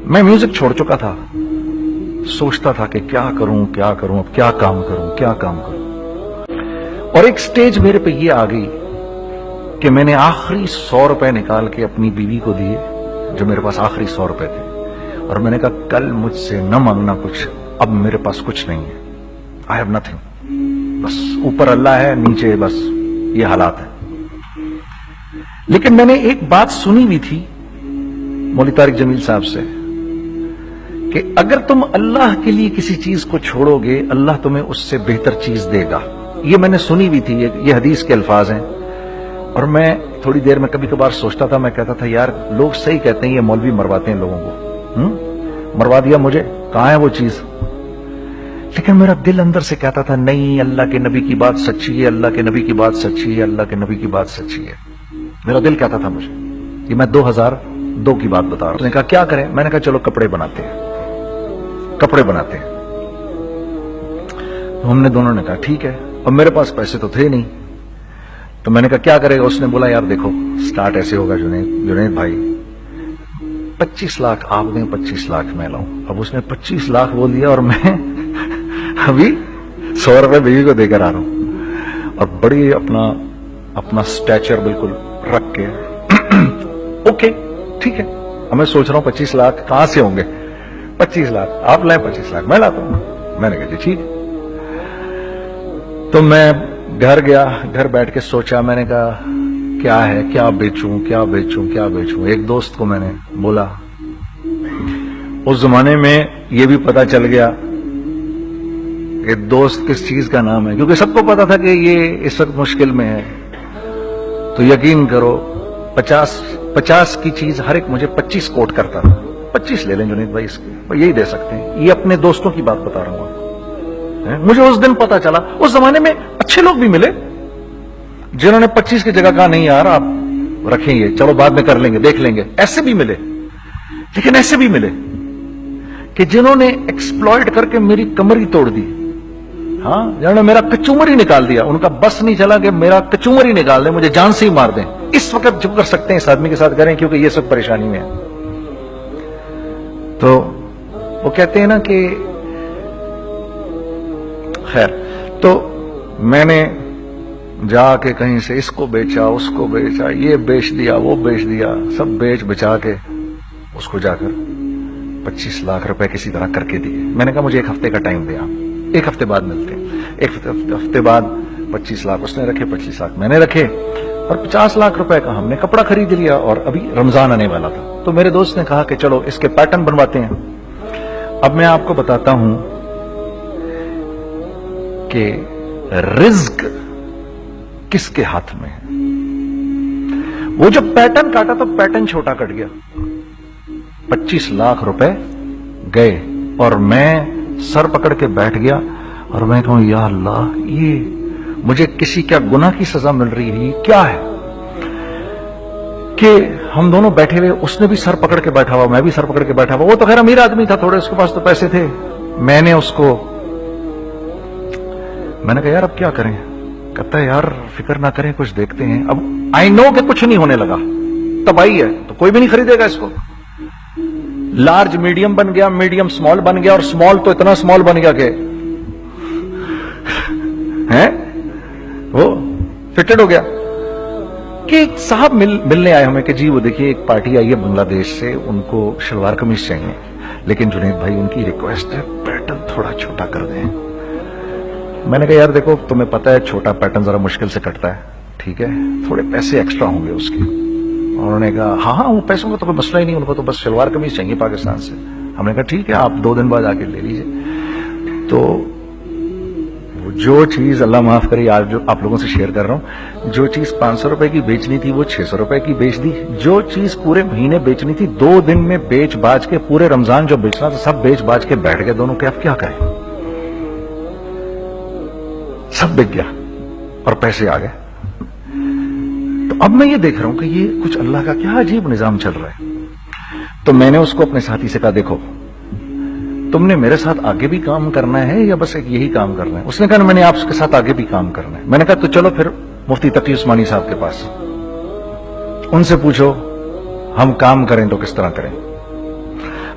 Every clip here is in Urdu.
میں میوزک چھوڑ چکا تھا، سوچتا تھا کہ کیا کروں اب کیا کام کروں، اور ایک سٹیج میرے پہ یہ آ گئی کہ میں نے آخری 100 روپے نکال کے اپنی بیوی کو دیے، جو میرے پاس آخری 100 روپے تھے، اور میں نے کہا کل مجھ سے نہ مانگنا کچھ، اب میرے پاس کچھ نہیں ہے، I have nothing، بس اوپر اللہ ہے، نیچے بس یہ حالات ہے۔ لیکن میں نے ایک بات سنی بھی تھی مولوی طارق جمیل صاحب سے کہ اگر تم اللہ کے لیے کسی چیز کو چھوڑو گے، اللہ تمہیں اس سے بہتر چیز دے گا۔ یہ میں نے سنی بھی تھی، یہ حدیث کے الفاظ ہیں، اور میں تھوڑی دیر میں کبھی کبھار سوچتا تھا، میں کہتا تھا یار لوگ صحیح کہتے ہیں، یہ مولوی مرواتے ہیں لوگوں کو، مروا دیا مجھے، کہاں ہے وہ چیز؟ لیکن میرا دل اندر سے کہتا تھا نہیں، اللہ کے نبی کی بات سچی ہے، اللہ کے نبی کی بات سچی ہے، اللہ کے نبی کی بات سچی ہے، میرا دل کہتا تھا مجھے۔ یہ میں 2002 کی بات بتا رہا ہوں۔ اس نے کہا کیا کریں؟ میں نے کہا چلو کپڑے بناتے ہیں۔ ہم نے دونوں نے کہا ٹھیک ہے، اور میرے پاس پیسے تو تھے نہیں، تو میں نے کہا کیا کرے گا؟ اس نے بولا یار دیکھو سٹارٹ ایسے ہوگا جنید بھائی، 25 لاکھ آپ دیں، 25 لاکھ میں لاؤں۔ اب اس نے 25 لاکھ بول دیا، اور میں ابھی 100 روپے بیوی کو دے کر آ رہا ہوں، اور بڑی اپنا سٹیچر بالکل رکھ کے اوکے ٹھیک ہے۔ اب میں سوچ رہا ہوں 25 لاکھ کہاں سے ہوں گے؟ 25 لاکھ آپ لائیں، 25 لاکھ میں لاتا ہوں۔ میں نے کہا جی ٹھیک ہے۔ تو میں گھر گیا، گھر بیٹھ کے سوچا، میں نے کہا کیا ہے، کیا بیچوں۔ ایک دوست کو میں نے بولا، اس زمانے میں یہ بھی پتا چل گیا کہ دوست کس چیز کا نام ہے، کیونکہ سب کو پتا تھا کہ یہ اس وقت مشکل میں ہے، تو یقین کرو 50 کی چیز ہر ایک مجھے 25 کوٹ کرتا تھا۔ 25 لے لیں جنید بھائی، اس کے یہی دے سکتے ہیں۔ یہ اپنے دوستوں کی بات بتا رہا ہوں۔ مجھے اس دن پتا چلا، اس زمانے میں اچھے لوگ بھی ملے جنہوں نے 25 کی جگہ کہا نہیں یار آپ رکھیں گے، چلو بعد میں کر لیں گے، دیکھ لیں گے، ایسے بھی ملے۔ لیکن ایسے بھی ملے کہ جنہوں نے ایکسپلائٹ کر کے میری کمر ہی توڑ دی، ہاں، جنہوں نے میرا کچومر ہی نکال دیا۔ ان کا بس نہیں چلا کہ میرا کچومر ہی نکال دیں، مجھے جان سے ہی مار دیں۔ اس وقت جو کر سکتے ہیں اس آدمی کے ساتھ کریں، کیونکہ یہ سب پریشانی میں ہے۔ تو وہ کہتے ہیں نا کہ خیر، تو میں نے جا کے کہیں سے اس کو بیچا، اس کو بیچا، یہ بیچ دیا، وہ بیچ دیا، سب بیچ بچا کے اس کو جا کر 25 لاکھ روپے کسی طرح کر کے دیے۔ میں نے کہا مجھے 1 ہفتے کا ٹائم دیا، 1 ہفتے بعد ملتے ہیں۔ 1 ہفتے بعد 25 لاکھ اس نے رکھے، 25 لاکھ میں نے رکھے، اور 50 لاکھ روپے کا ہم نے کپڑا خرید لیا، اور ابھی رمضان آنے والا تھا۔ تو میرے دوست نے کہا کہ چلو اس کے پیٹرن بنواتے ہیں۔ اب میں آپ کو بتاتا ہوں کہ رزق کس کے ہاتھ میں ہے۔ وہ جب پیٹرن کاٹا تو پیٹرن چھوٹا کٹ گیا، 25 لاکھ روپے گئے، اور میں سر پکڑ کے بیٹھ گیا، اور میں کہوں یا اللہ، یہ مجھے کسی کیا گناہ کی سزا مل رہی ہے، یہ کیا ہے کہ ہم دونوں بیٹھے ہوئے، اس نے بھی سر پکڑ کے بیٹھا ہوا، میں بھی سر پکڑ کے بیٹھا ہوا۔ وہ تو خیر امیر آدمی تھا تھوڑے، اس کے پاس تو پیسے تھے۔ میں نے اس کو، میں نے کہا یار اب کیا کریں؟ کہتا ہے یار فکر نہ کریں، کچھ دیکھتے ہیں۔ اب آئی نو کہ کچھ نہیں ہونے لگا، تباہی ہے، تو کوئی بھی نہیں خریدے گا اس کو۔ لارج میڈیم بن گیا، میڈیم سمال بن گیا، اور سمال تو اتنا سمال بن گیا کہ وہ فٹڈ ہو گیا۔ کہ ایک صاحب ملنے آئے ہمیں کہ جی وہ دیکھیے ایک پارٹی آئی ہے بنگلہ دیش سے، ان کو شلوار قمیص چاہیے، لیکن جنید بھائی ان کی ریکویسٹ ہے پیٹرن تھوڑا چھوٹا کر دیں۔ میں نے کہا یار دیکھو تمہیں پتا ہے چھوٹا پیٹرن ذرا مشکل سے کٹتا ہے، ٹھیک ہے، تھوڑے پیسے ایکسٹرا ہوں گے اس کے۔ انہوں نے کہا ہاں وہ پیسوں کا تو کوئی مسئلہ ہی نہیں، ان کو تو بس شلوار قمیص چاہیے پاکستان سے۔ ہم نے کہا ٹھیک ہے، آپ 2 دن بعد آ کے لے لیجیے۔ تو جو چیز اللہ معاف کرے، آج جو آپ لوگوں سے شیئر کر رہا ہوں، جو چیز 500 روپے کی بیچنی تھی وہ 600 روپے کی بیچ دی، جو چیز پورے مہینے بیچنی تھی 2 دن میں بیچ باج کے، پورے رمضان جو بیچنا تھا سب بیچ باج کے بیٹھ گئے دونوں کے۔ اب کیا کریں؟ سب بک گیا اور پیسے آ گئے۔ تو اب میں یہ دیکھ رہا ہوں کہ یہ کچھ اللہ کا کیا عجیب نظام چل رہا ہے۔ تو میں نے اس کو اپنے ساتھی سے کہا دیکھو تم نے میرے ساتھ آگے بھی کام کرنا ہے یا بس ایک یہی کام کرنا ہے؟ اس نے کہا میں نے آپ کے ساتھ آگے بھی کام کرنا ہے۔ میں نے کہا تو چلو پھر مفتی تقی عثمانی صاحب کے پاس، ان سے پوچھو ہم کام کریں تو کس طرح کریں۔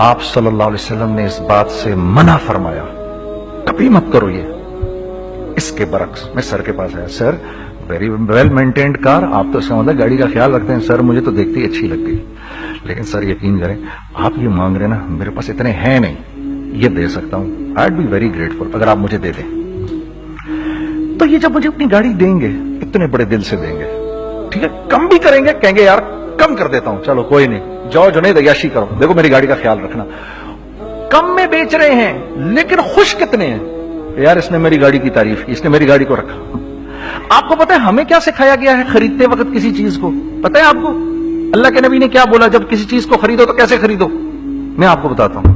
آپ صلی اللہ علیہ وسلم نے اس بات سے منع فرمایا, کبھی مت کرو یہ. اس کے برعکس میں سر کے پاس آیا, سر ویری ویل مینٹینڈ کار, آپ تو اس کا مطلب گاڑی کا خیال رکھتے ہیں. سر مجھے تو دیکھتی اچھی لگتی, لیکن سر یقین کریں آپ یہ مانگ رہے نا, میرے پاس اتنے ہیں نہیں, یہ دے سکتا ہوں. آئی بی ویری گریٹفل اگر آپ مجھے دے دیں. تو یہ جب مجھے اپنی گاڑی دیں گے اتنے بڑے دل سے دیں گے, ٹھیک ہے, کم بھی کریں گے, کہیں گے یار کم کر دیتا ہوں, چلو کوئی نہیں, جاؤ جنید عیاشی کرو, دیکھو میری گاڑی کا خیال رکھنا. کم میں بیچ رہے ہیں لیکن خوش کتنے ہیں, یار اس نے میری گاڑی کی تعریف کی, اس نے میری گاڑی کو رکھا. آپ کو پتا ہے ہمیں کیا سکھایا گیا ہے خریدتے وقت کسی چیز کو؟ پتا ہے آپ کو اللہ کے نبی نے کیا بولا جب کسی چیز کو خریدو تو کیسے خریدو؟ میں آپ کو بتاتا ہوں.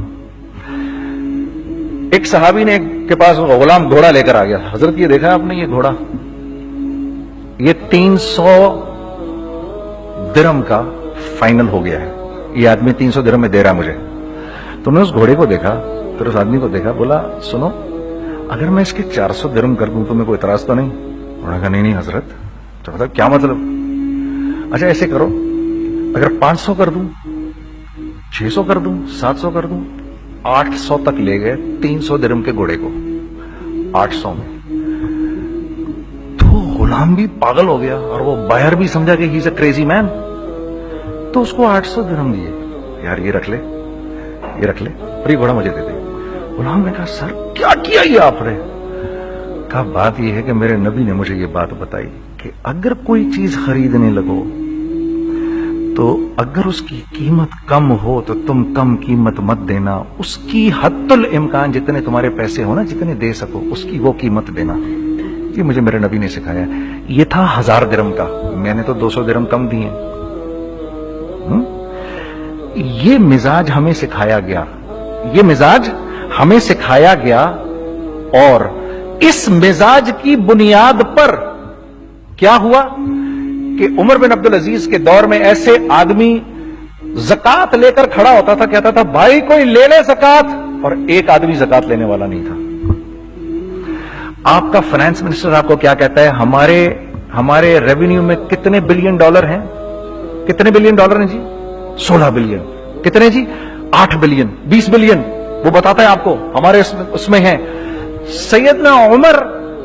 ایک صحابی نے کے پاس غلام گھوڑا لے کر آ گیا. حضرت یہ دیکھا آپ نے, یہ گھوڑا یہ 300 درہم کا فائنل ہو گیا ہے, یہ آدمی 300 درہم میں دے رہا مجھے. تو نے اس گھوڑے کو دیکھا, پھر اس آدمی کو دیکھا, بولا سنو اگر میں اس کے 400 درہم کر دوں تو میں کوئی اعتراض تو نہیں؟ انہوں نے کہا نہیں حضرت. تو مطلب کیا مطلب؟ اچھا ایسے کرو, اگر 500 کر دوں, 600 کر دوں, 700 کر دوں. 800 تک لے گئے 300 درہم کے گھوڑے کو, 800 میں. تو غلام بھی پاگل ہو گیا اور وہ بائر بھی سمجھا کہ ہی از اے کریزی مین. تو اس کو 800 درہم دیے, یار یہ رکھ لے, یہ رکھ لے, اور یہ گھوڑا مجھے دے دے. غلام نے کہا سر کیا کیا یہ آپ نے؟ کہا بات یہ ہے کہ میرے نبی نے مجھے یہ بات بتائی کہ اگر کوئی چیز خریدنے لگو تو اگر اس کی قیمت کم ہو تو تم کم قیمت مت دینا, اس کی حد الامکان جتنے تمہارے پیسے ہو نا, جتنے دے سکو اس کی وہ قیمت دینا. یہ مجھے میرے نبی نے سکھایا. یہ تھا 1000 درہم کا, میں نے تو 200 درہم کم دیے. یہ مزاج ہمیں سکھایا گیا, یہ مزاج ہمیں سکھایا گیا, اور اس مزاج کی بنیاد پر کیا ہوا کہ عمر بن عبدالعزیز کے دور میں ایسے آدمی زکات لے کر کھڑا ہوتا تھا, کہتا تھا بھائی کوئی لے لے زکات, اور ایک آدمی زکات لینے والا نہیں تھا. آپ کا فائنانس منسٹر آپ کو کیا کہتا ہے, ہمارے ریونیو میں کتنے بلین ڈالر ہیں؟ کتنے بلین ڈالر ہیں جی؟ 16 بلین. کتنے جی؟ 8 بلین, 20 بلین. وہ بتاتا ہے آپ کو ہمارے اس میں ہیں. سیدنا عمر,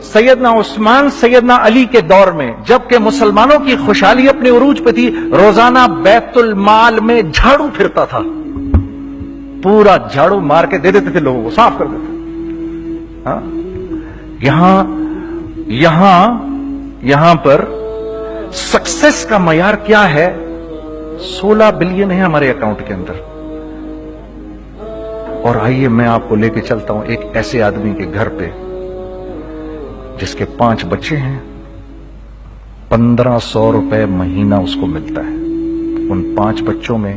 سیدنا عثمان, سیدنا علی کے دور میں جبکہ مسلمانوں کی خوشحالی اپنے عروج پہ تھی, روزانہ بیت المال میں جھاڑو پھرتا تھا, پورا جھاڑو مار کے دے دیتے تھے لوگوں کو, صاف کر دیتے. ہاں یہاں پر سکسیس کا معیار کیا ہے؟ 16 بلین ہے ہمارے اکاؤنٹ کے اندر. اور آئیے میں آپ کو لے کے چلتا ہوں ایک ایسے آدمی کے گھر پہ جس کے 5 بچے ہیں, 1500 روپے مہینہ اس کو ملتا ہے. ان 5 بچوں میں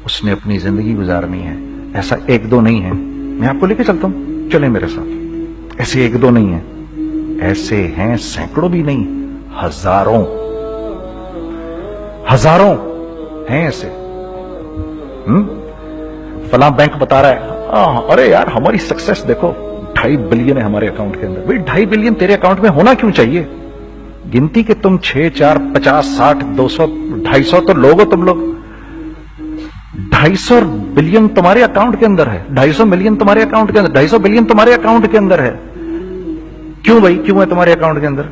اس نے اپنی زندگی گزارنی ہے. ایسا 1-2 نہیں ہے, میں آپ کو لے کے چلتا ہوں, چلیں میرے ساتھ. ایسے 1-2 نہیں ہیں, ایسے ہیں سینکڑوں بھی نہیں, ہزاروں ہیں ایسے. فلاں بینک بتا رہا ہے ارے یار ہماری سکسیس دیکھو 2.5 بلین ہے ہمارے اکاؤنٹ کے اندر. بھائی 2.5 بلین تیرے اکاؤنٹ میں ہونا کیوں چاہیے؟ گنتی کہ تم 6, 4, 50, 60, 200, 250 تو لوگ ہو تم لوگ. 250 بلین تمہارے اکاؤنٹ کے اندر ہے, 250 ملین تمہارے اکاؤنٹ کے اندر, 250 بلین تمہارے اکاؤنٹ کے اندر ہے. کیوں بھائی, کیوں ہے تمہارے اکاؤنٹ کے اندر؟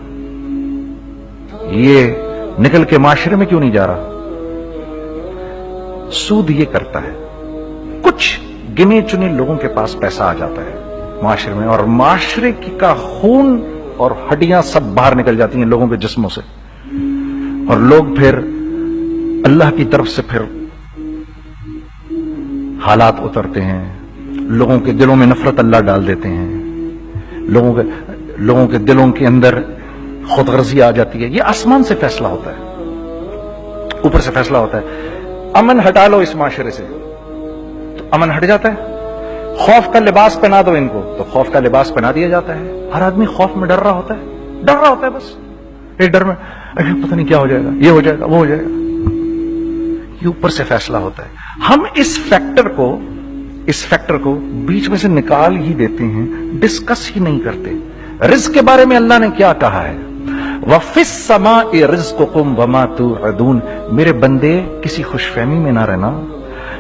یہ نکل کے معاشرے میں کیوں نہیں جا رہا؟ سود یہ کرتا ہے, کچھ گنے چنے لوگوں کے پاس پیسہ آ جاتا ہے معاشرے میں, اور معاشرے کا خون اور ہڈیاں سب باہر نکل جاتی ہیں لوگوں کے جسموں سے, اور لوگ پھر اللہ کی طرف سے پھر حالات اترتے ہیں, لوگوں کے دلوں میں نفرت اللہ ڈال دیتے ہیں, لوگوں کے دلوں کے اندر خود غرضی آ جاتی ہے. یہ آسمان سے فیصلہ ہوتا ہے, اوپر سے فیصلہ ہوتا ہے. امن ہٹا لو اس معاشرے سے تو امن ہٹ جاتا ہے. خوف کا لباس پہنا دو ان کو تو خوف کا لباس پہنا دیا جاتا ہے. ہر آدمی خوف میں ڈر رہا ہوتا ہے بس. ایک ڈر میں پتہ نہیں کیا ہو جائے گا, یہ ہو جائے گا, وہ ہو جائے گا. یہ اوپر سے فیصلہ ہوتا ہے. ہم اس فیکٹر کو بیچ میں سے نکال ہی دیتے ہیں, ڈسکس ہی نہیں کرتے. رزق کے بارے میں اللہ نے کیا کہا ہے؟ وَفِي السَّمَاءِ رِزْقُكُمْ وَمَا تُوعَدُونَ. میرے بندے کسی خوش فہمی میں نہ رہنا,